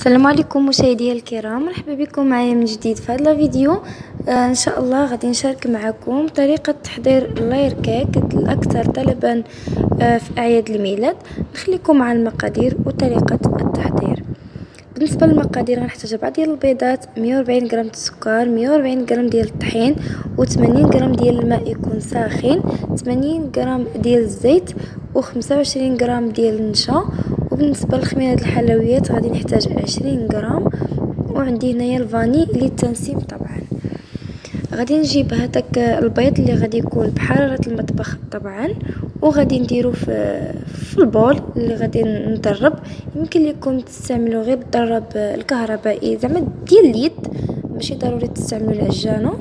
السلام عليكم مشاهدينا الكرام، مرحبا بكم معايا من جديد في هذا الفيديو. ان شاء الله غادي نشارك معكم طريقه تحضير اللاير كيك الاكثر طلبا في اعياد الميلاد. نخليكم مع المقادير وطريقه التحضير. بالنسبه للمقادير غنحتاج 4 ديال البيضات، 140 غرام السكر، 140 غرام ديال الطحين، و80 غرام ديال الماء يكون ساخن، 80 غرام ديال الزيت، و25 غرام ديال النشا. وبالنسبه لخميره الحلويات غادي نحتاج 20 غرام، وعندي هنايا الفاني للتنسيم. طبعا غادي نجيب هذاك البيض اللي غادي يكون بحراره المطبخ طبعا، وغادي نديرو في البول اللي غادي ندرب. يمكن لكم تستعملوا غير الضرب الكهربائي زعما ديال اليد، ماشي ضروري تستعملوا العجانه.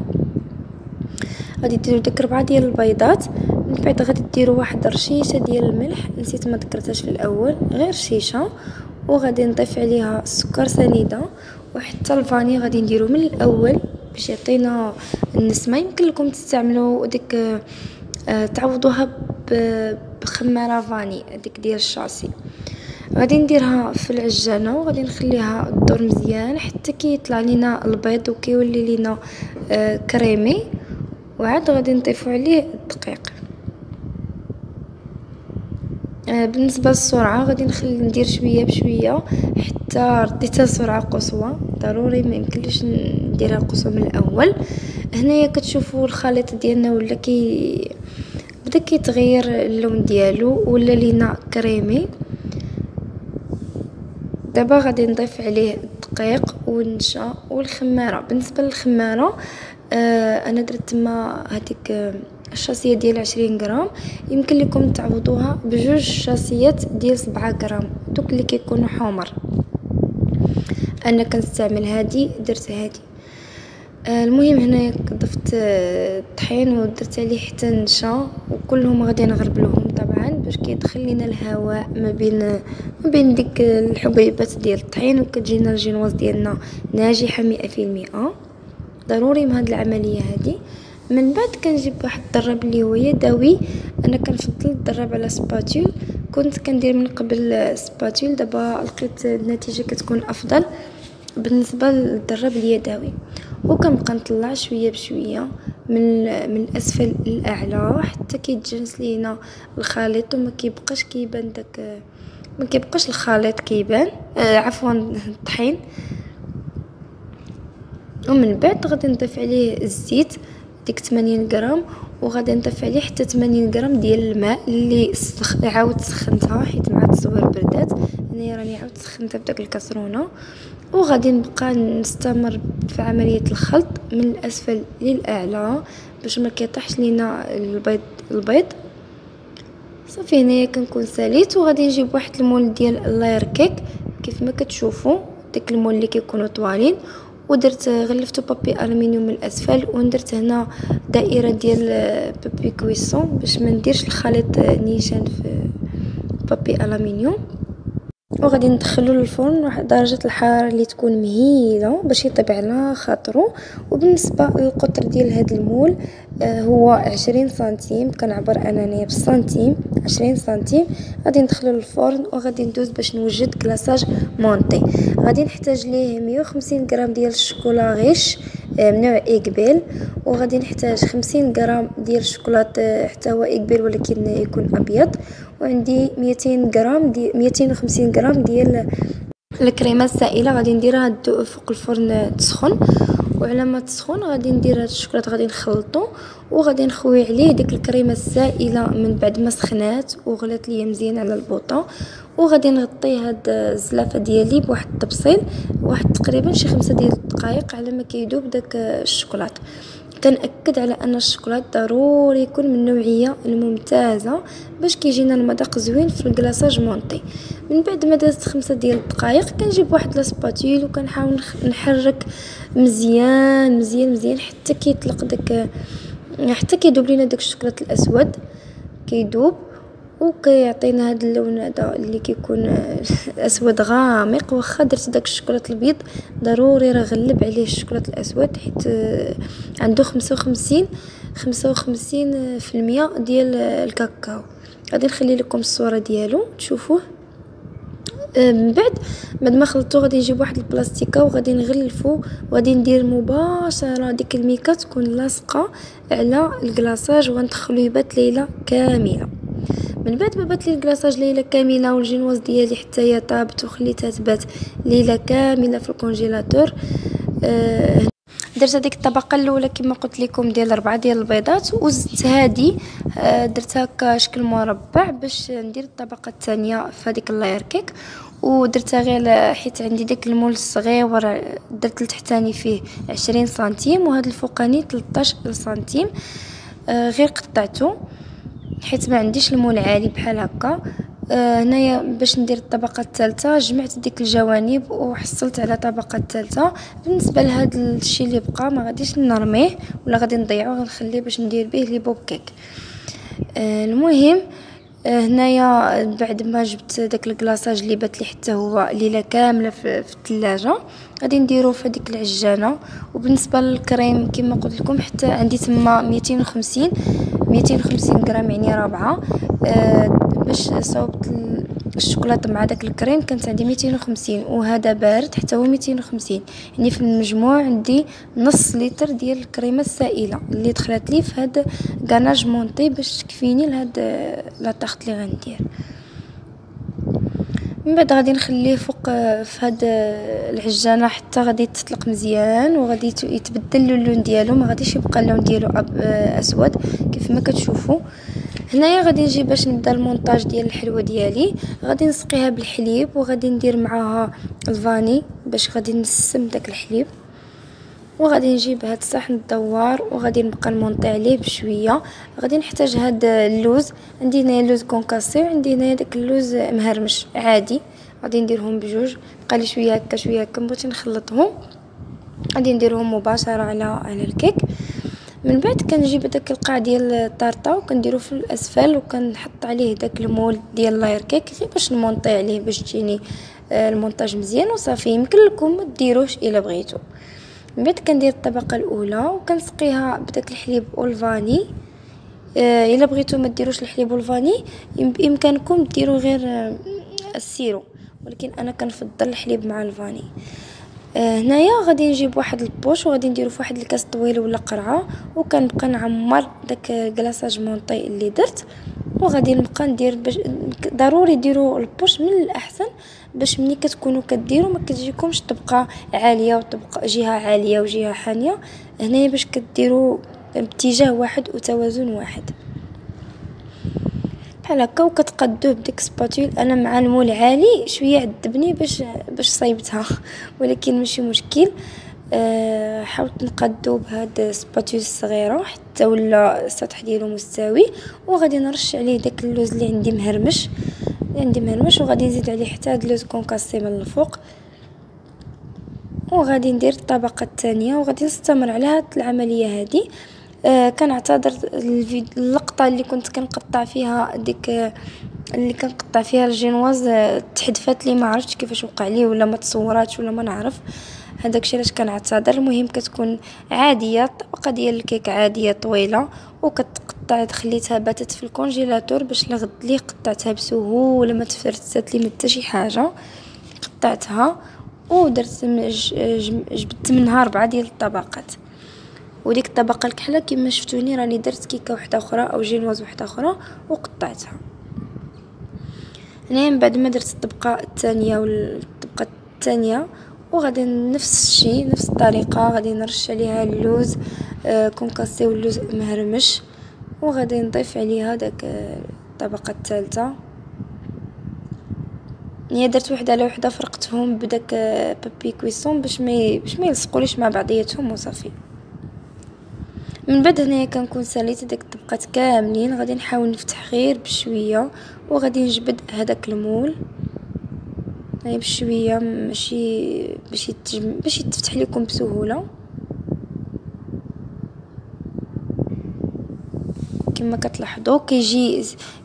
غادي ديروا ديك 4 ديال البيضات، من بعد غادي ديروا واحد رشيشه ديال الملح، نسيت ما ذكرتهاش في الاول، غير شيشه. وغادي نضيف عليها السكر سنيده، وحتى الفاني غادي نديرو من الاول باش يعطينا النسمه. يمكن لكم تستعملوا ديك تعوضوها بخماره فاني ديك ديال الشاسي. غادي نديرها في العجانه وغادي نخليها تدور مزيان حتى كيطلع لينا البيض وكيولي لينا كريمي. وعاد غادي نضيفوا عليه الدقيق. بالنسبه للسرعه غادي ندير شويه بشويه حتى رديتها سرعه قصوى، ضروري ما يمكنليش نديرها قصوى من الاول. هنايا كتشوفوا الخليط ديالنا ولا بدا كيتغير اللون ديالو ولا لينا كريمي. دابا غادي نضيف عليه الدقيق والنشا والخماره. بالنسبه للخماره انا درت تما هذيك الشاسيه ديال 20 غرام، يمكن لكم تعوضوها بجوج شاسيات ديال 7 غرام دوك اللي كيكونوا حمر. انا كنستعمل هادي، درت هادي. المهم هنايا ضفت الطحين ودرت عليه حتى النشا، وكلهم غادي نغربلوهم طبعا باش كيدخل لينا الهواء ما بين ديك الحبيبات ديال الطحين، وكتجينا الجينواز ديالنا ناجحه 100%. ضروري من هاد العمليه هادي. من بعد كنجيب واحد الضراب اللي هو يدوي، انا كنفضل الضراب على سباتول. كنت كندير من قبل سباتول، دابا لقيت النتيجه كتكون افضل بالنسبه للضراب اليدوي. وكنبقى نطلع شويه بشويه من الاسفل للاعلى حتى كيتجانس لينا الخليط وما كيبقاش كيبان داك، ما كيبقاش الخليط كيبان، عفوا الطحين. ومن بعد غادي نضيف عليه الزيت ديك 80 غرام، وغادي نضيف عليه حتى 80 غرام ديال الماء اللي عاود سخنتها حيت مع التصوير بردات. انا راني عاود سخنتها بداك الكاسرونه. وغادي نبقى نستمر في عمليه الخلط من الاسفل للاعلى باش ما كيطيحش لينا البيض. صافي هنايا كنكون ساليت، وغادي نجيب واحد المول ديال اللاير كيك كيف ما كتشوفوا، داك المول اللي كيكونوا طوالين، ودرت غلفتو بابي الومنيوم من الاسفل، وندرت هنا دائره ديال بابي كويسون باش ما نديرش الخليط نيشان في بابي الومنيوم. وغادي ندخلو للفرن واحد درجه الحراره اللي تكون مهيله باش يطيب على خاطرو. وبالنسبه للقطر ديال هذا المول هو 20 سنتيم، كنعبر انانيه بالسنتيم، 20 سنتيم. غادي ندخلو للفرن وغادي ندوز باش نوجد كلاصاج مونطي. غادي نحتاج ليه 150 غرام ديال الشوكولا غيش من نوع ايكبيل، وغادي نحتاج 50 غرام ديال الشوكولات حتى هو ايكبيل ولكن يكون ابيض، وعندي 200 غرام 250 غرام ديال الكريمه السائله. غادي نديرها فوق الفرن تسخن، وعلى ما تسخن غادي ندير هاد الشوكولاط غادي نخلطو، وغادي نخوي عليه ديك الكريمه السائله من بعد ما سخنات وغلات ليا مزيان على البوطه. وغادي نغطي هاد الزلافه ديالي بواحد التبصيل، واحد تقريبا شي 5 ديال الدقائق على ما كيذوب داك الشوكولاط. كنأكد على ان الشوكولاط ضروري يكون من النوعيه الممتازه باش كيجينا المذاق زوين في الكلاصاج مونطي. من بعد ما دازت 5 ديال الدقائق كنجيب واحد لاسباتول وكنحاول نحرك مزيان مزيان مزيان حتى كيطلق داك، حتى كيذوب لينا داك الشوكولاط الاسود، كيذوب وكيعطينا هذا اللون هذا اللي كيكون اسود غامق. واخا درت داك الشوكولاط البيض ضروري راه غلب عليه الشوكولاط الاسود حيت عنده 55% ديال الكاكاو. غادي نخلي لكم الصوره ديالو تشوفوه. من بعد ما خلطته غادي نجيب واحد البلاستيكه وغادي نغلفو وغادي ندير مباشره ديك الميكه تكون لاصقه على الكلاصاج وغندخلو يبات ليله كامله. من بعد ما بات لي الكلاصاج ليله كامله والجينواز ديالي حتى هي طابت وخليتها تبات ليله كامله في الكونجيلاتور. درت هذيك الطبقه الاولى كما قلت لكم ديال 4 ديال البيضات وزدت هذه درتها كشكل مربع باش ندير الطبقه الثانيه في هذيك اللاير كيك. ودرتها غير حيت عندي داك المول الصغير درت التحتاني فيه 20 سنتيم وهذا الفوقاني 13 سنتيم. غير قطعته حيت ما عنديش المول عالي بحال هكا. هنايا باش ندير الطبقه الثالثه جمعت ديك الجوانب وحصلت على طبقه الثالثه. بالنسبه لهذا الشيء اللي بقى ما غاديش نرميه ولا غادي نضيعه، غنخليه باش ندير به لي بوب كيك. المهم هنايا بعد ما جبت داك الكلاصاج اللي بات لي حتى هو ليله كامله في الثلاجه غادي نديرو في هذيك العجانه. وبالنسبه للكريم كما قلت لكم حتى عندي تما 250 غرام يعني رابعه. باش صوبت الشوكولاته مع داك الكريم كانت عندي 250 وهذا بارد حتى هو 250، يعني في المجموع عندي نص لتر ديال الكريمه السائله اللي دخلت لي في هذا غاناج مونطي باش تكفيني لهاد لا طاخت اللي غندير. من بعد غادي نخليه فوق في هاد العجانه حتى غادي تطلق مزيان وغادي يتبدل اللون ديالو، ما غاديش يبقى اللون ديالو اسود كيف ما كتشوفوا. هنايا غادي نجي باش نبدا المونتاج ديال الحلوه ديالي. غادي نسقيها بالحليب وغادي ندير معاها الفاني باش غادي نسم داك الحليب. وغادي نجيب هاد الصحن الدوار وغادي نبقى نمونطي عليه بشويه. غادي نحتاج هاد اللوز، عندي هنايا اللوز كونكاسي وعندي هنايا داك اللوز مهرمش عادي، غادي نديرهم بجوج. بقى لي شويه هكا شويه هكا بغيت نخلطهم، غادي نديرهم مباشره على الكيك. من بعد كنجيب داك القاع ديال الطارطه وكنديرو في الاسفل وكنحط عليه داك المول ديال لاير كيك غير باش نمونطي عليه باش تجيني المونتاج مزيان وصافي. يمكن لكم ما ديروش الا بغيتو. من بعد كندير الطبقه الاولى وكنسقيها بداك الحليب والفاني. الا بغيتو ما ديروش الحليب والفاني بامكانكم ديروا غير السيرو، ولكن انا كنفضل الحليب مع الفاني. هنايا غادي نجيب واحد البوش وغادي نديرو في واحد الكاس طويل ولا قرعه وكنبقى نعمر داك كلاصاج مونطي اللي درت. وغادي نبقى ندير باش ضروري ديروا البوش من الاحسن باش ملي كتكونوا كديروا ما كتجيكمش طبقه عاليه وطبقه جهه عاليه وجهه حانيه. هنايا باش كديروا باتجاه واحد وتوازن واحد بحال هكا وكتقادوه بديك سباتول. انا مع المول عالي شويه عذبني باش صايبتها ولكن ماشي مشكل. حاولت نقادو بهاد السباتول الصغيره حتى ولا السطح ديالو مستوي. وغادي نرش عليه داك اللوز اللي عندي مهرمش وغادي نزيد عليه حتى هاد اللوز كونكاسي من الفوق. وغادي ندير الطبقه الثانيه وغادي نستمر على هاد العمليه هذه. كنعتذر اللقطه اللي كنت كنقطع فيها اللي كنقطع فيها الجينواز تحدفات لي ما عرفتش كيفاش وقع لي ولا ما تصوراتش ولا ما نعرف هذاك الشيء علاش كنعتذر. المهم كتكون عاديه الطبقه ديال الكيك عاديه طويله وكتقطع. خليتها باتت في الكونجيلاتور باش لغد لي قطعتها بسهوله ما تفرتات لي حتى شي حاجه. قطعتها ودرت جبت منها 4 ديال الطبقات. وديك الطبقه الكحله كما شفتوني راني درت كيكه واحده اخرى او جينواز واحده اخرى وقطعتها. هنا من بعد ما درت الطبقه الثانيه والطبقه الثانيه وغادي نفس الشيء نفس الطريقه غادي نرش عليها اللوز كونكاسي واللوز مهرمش وغادي نضيف عليها داك الطبقه الثالثه. هي درت وحده على وحده فرقتهم بداك بابي كويسون باش ما يلصقوليش مع بعضياتهم وصافي. من بعد هنايا كنكون ساليت داك الطبقات كاملين. غادي نحاول نفتح غير بشويه وغادي نجبد هذاك المول بشويه ماشي باش يتفتح لكم بسهوله كما كتلاحظوا.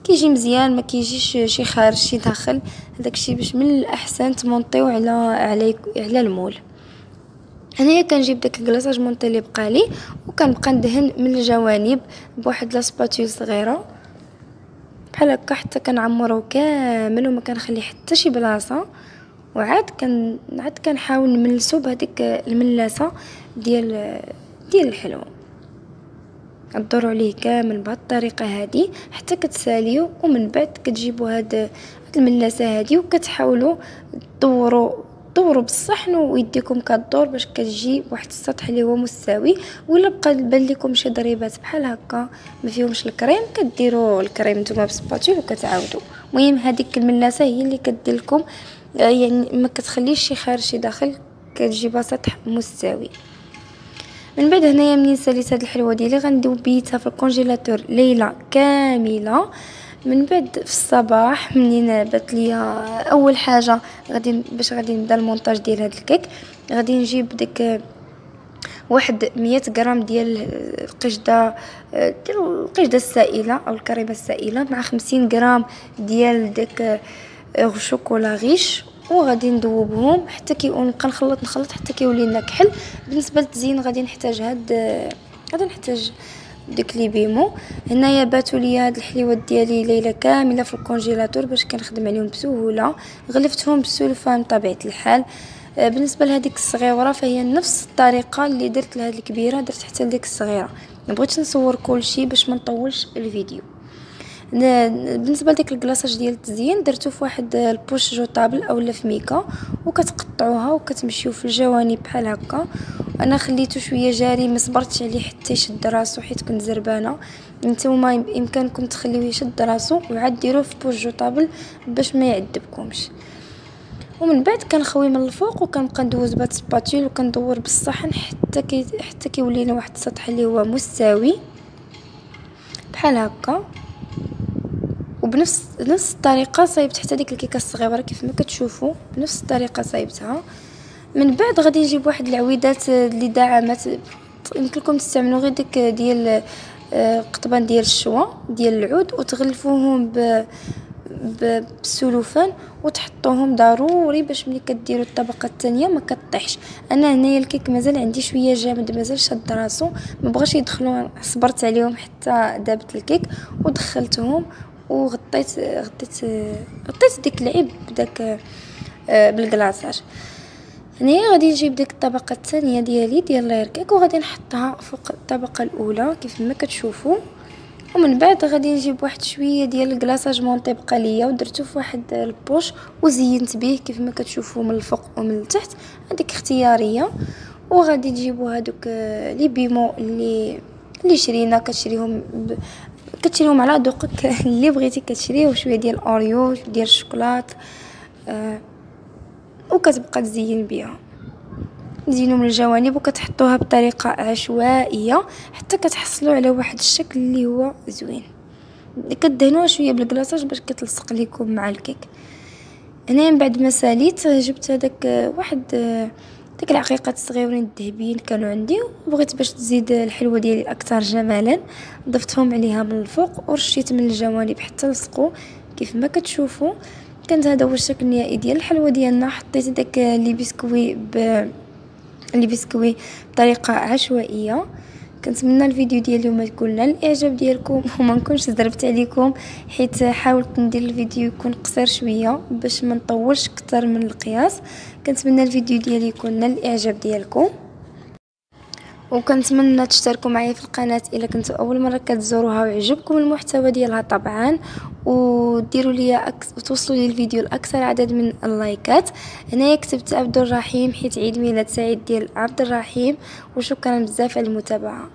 كيجي مزيان ما كيجيش شي خارج شي داخل. هذاكشي باش من الاحسن تمونطيو على المول. هنايا كنجيب داك الكلاصاج مونطي اللي بقالي وكنبقى ندهن من الجوانب بواحد لا سباتول صغيره بحال هكا حتى كنعمرو كامل وما كنخلي حتى شي بلاصه. وعاد كنحاول نملسو بهذيك الملاسه ديال الحلوه. كدوروا عليه كامل بهذه الطريقه هذه حتى كتساليو، ومن بعد كتجيبوا هاد الملاسه هذه وكتحاولوا دوروا بالصحن ويديكم كدور باش كتجي بواحد السطح اللي هو مستوي. ولا بقى بان لكم شي ضريبات بحال هكا ما فيهمش الكريم، كديروا الكريم نتوما بسباتول وكتعاودوا. المهم هذيك الملاسه هي اللي كدير لكم يعني ما كتخليش شي خارج شي داخل، كتجيبها سطح مستوي. من بعد هنايا منين ساليت هاد الحلوه ديالي غنديو بيتها في الكونجيلاتور ليله كامله. من بعد في الصباح منين بات ليا اول حاجه باش غادي نبدا المونتاج ديال هاد الكيك، غادي نجيب ديك واحد 100 غرام ديال القشده السائله او الكريمه السائله، مع 50 غرام ديال داك شوكولا غيش، وغادي ندوبهم حتى نبقى نخلط حتى كيولي لنا كحل. بالنسبه للتزيين غادي نحتاج ديك لي بيمو. هنايا باتوا لي هاد الحليوات ديالي ليله كامله في الكونجيلاتور باش كنخدم عليهم بسهوله. غلفتهم بالسلفان بطبيعه الحال. بالنسبه لهذيك الصغيره فهي نفس الطريقه اللي درت لهاد الكبيره درت حتى لديك الصغيره. ما بغيتش نصور كلشي باش ما نطولش الفيديو. بالنسبه لديك الكلاصاج ديال التزيين درتو في واحد البوش جوطابل اولا في ميكا، وكتقطعوها وكتمشيو في الجوانب بحال هكا. انا خليته شويه جاري، ما صبرتش عليه حتى يشد راسو حيت كنت زربانه. نتوما يمكنكم تخليوه يشد راسو وعاد ديروه في بوش جوطابل باش ما يعذبكمش. ومن بعد كنخوي من الفوق وكنبقى ندوز بهاد السباتول وكندور بالصحن حتى كيولي لنا واحد السطح اللي هو مستوي بحال هكا. وبنفس الطريقه صايبت حتى ديك الكيكه الصغيره كيف ما كتشوفوا، بنفس الطريقه صايبتها. من بعد غادي نجيب واحد العويدات اللي داعمات، يمكن لكم تستعملوا غير ديك ديال القطبان ديال الشوا ديال العود، وتغلفوهم بالسلوفان وتحطوهم ضروري باش ملي كديروا الطبقه الثانيه ما كطيحش. انا هنايا الكيك مازال عندي شويه جامد، مازال شاد راسو، ما بغاش يدخلوا، صبرت عليهم حتى دابت الكيك ودخلتهم وغطيت ديك العيب بداك بالكلاصاج. هنايا غادي نجيب ديك الطبقه الثانيه ديالي ديال لاير كيك وغادي نحطها فوق الطبقه الاولى كيف ما كتشوفوا. ومن بعد غادي نجيب واحد شويه ديال الكلاصاج مونطي بقى ليا ودرتو في واحد البوش وزينت به كيف ما كتشوفوا من الفوق ومن التحت، هذيك اختياريه. وغادي نجيبوا هذوك لي بيمو اللي شرينا، كتشريهم على ذوقك اللي بغيتي كتشريه، وشويه ديال اوريو ديال الشوكولات وكتبقى تزين بها. تزينوا من الجوانب وكتحطوها بطريقه عشوائيه حتى كتحصلوا على واحد الشكل اللي هو زوين. كدهنوها شويه بالكلاصاج باش كتلصق لكم مع الكيك. هنا من بعد ما ساليت جبت هذاك ديك العقيقات الصغيورين الذهبيين كانوا عندي، وبغيت باش تزيد الحلوه ديالي اكثر جمالا ضفتهم عليها من الفوق ورشيت من الجوانب حتى لصقوا كيف ما كتشوفوا. كانت هذا هو الشكل النهائي ديال الحلوه ديالنا. حطيت داك لي بسكوي بطريقه عشوائيه. كنتمنى الفيديو ديال اليوم يكون نال الاعجاب ديالكم وما نكونش زربت عليكم، حيت حاولت ندير الفيديو يكون قصير شويه باش ما نطولش اكثر من القياس. كنتمنى الفيديو ديالي يكون نال الاعجاب ديالكم، وكنتمنى تشتركوا معايا في القناه الا كنتوا اول مره كتزوروها وعجبكم المحتوى ديالها طبعا، وديروا لي وتوصلوا لي الفيديو لاكثر عدد من اللايكات. هنايا كتبت عبد الرحيم حيت عيد ميلاد سعيد ديال عبد الرحيم، وشكرا بزاف على المتابعه.